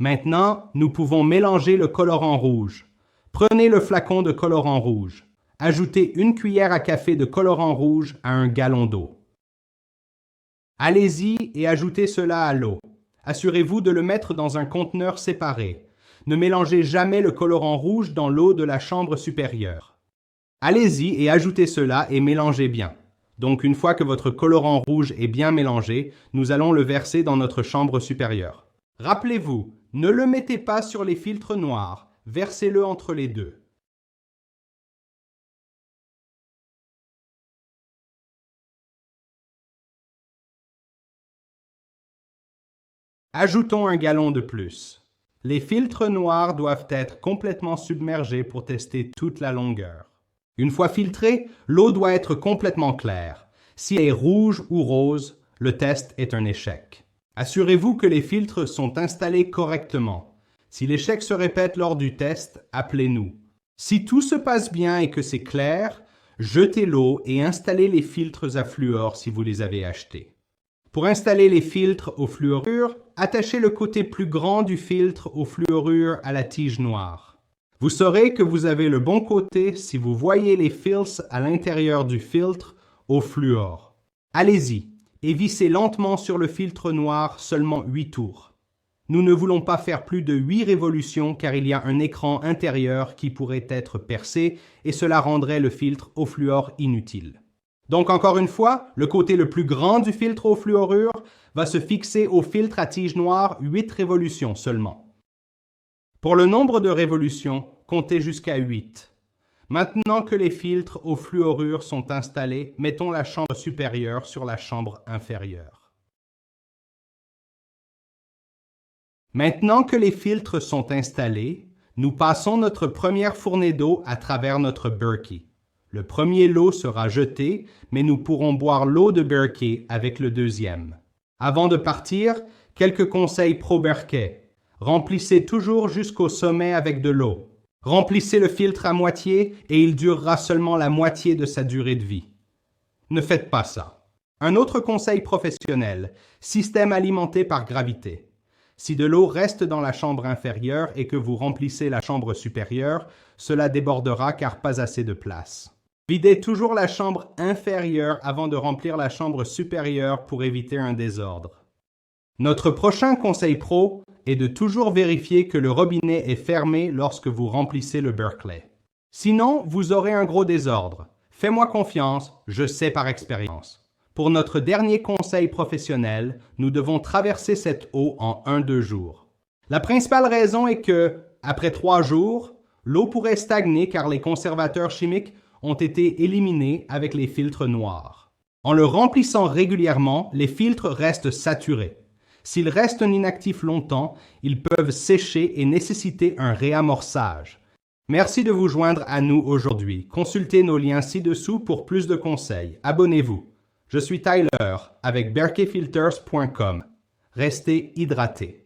Maintenant, nous pouvons mélanger le colorant rouge. Prenez le flacon de colorant rouge. Ajoutez 1 cuillère à café de colorant rouge à 1 gallon d'eau. Allez-y et ajoutez cela à l'eau. Assurez-vous de le mettre dans un conteneur séparé. Ne mélangez jamais le colorant rouge dans l'eau de la chambre supérieure. Allez-y et ajoutez cela et mélangez bien. Donc une fois que votre colorant rouge est bien mélangé, nous allons le verser dans notre chambre supérieure. Rappelez-vous, ne le mettez pas sur les filtres noirs, versez-le entre les deux. Ajoutons 1 gallon de plus. Les filtres noirs doivent être complètement submergés pour tester toute la longueur. Une fois filtrée, l'eau doit être complètement claire. Si elle est rouge ou rose, le test est un échec. Assurez-vous que les filtres sont installés correctement. Si l'échec se répète lors du test, appelez-nous. Si tout se passe bien et que c'est clair, jetez l'eau et installez les filtres à fluor si vous les avez achetés. Pour installer les filtres au fluorure, attachez le côté plus grand du filtre au fluorure à la tige noire. Vous saurez que vous avez le bon côté si vous voyez les fils à l'intérieur du filtre au fluor. Allez-y et vissez lentement sur le filtre noir seulement 8 tours. Nous ne voulons pas faire plus de 8 révolutions car il y a un écran intérieur qui pourrait être percé et cela rendrait le filtre au fluor inutile. Donc encore une fois, le côté le plus grand du filtre au fluorure va se fixer au filtre à tige noire 8 révolutions seulement. Pour le nombre de révolutions, comptez jusqu'à 8. Maintenant que les filtres au fluorure sont installés, mettons la chambre supérieure sur la chambre inférieure. Maintenant que les filtres sont installés, nous passons notre première fournée d'eau à travers notre Berkey. Le premier lot sera jeté, mais nous pourrons boire l'eau de Berkey avec le deuxième. Avant de partir, quelques conseils pro Berkey. Remplissez toujours jusqu'au sommet avec de l'eau. Remplissez le filtre à moitié et il durera seulement la moitié de sa durée de vie. Ne faites pas ça. Un autre conseil professionnel, système alimenté par gravité. Si de l'eau reste dans la chambre inférieure et que vous remplissez la chambre supérieure, cela débordera car pas assez de place. Videz toujours la chambre inférieure avant de remplir la chambre supérieure pour éviter un désordre. Notre prochain conseil pro est de toujours vérifier que le robinet est fermé lorsque vous remplissez le Berkeley. Sinon, vous aurez un gros désordre. Fais-moi confiance, je sais par expérience. Pour notre dernier conseil professionnel, nous devons traverser cette eau en 1-2 jours. La principale raison est que, après 3 jours, l'eau pourrait stagner car les conservateurs chimiques ont été éliminés avec les filtres noirs. En le remplissant régulièrement, les filtres restent saturés. S'ils restent inactifs longtemps, ils peuvent sécher et nécessiter un réamorçage. Merci de vous joindre à nous aujourd'hui. Consultez nos liens ci-dessous pour plus de conseils. Abonnez-vous. Je suis Tyler avec berkeyfilters.com. Restez hydratés.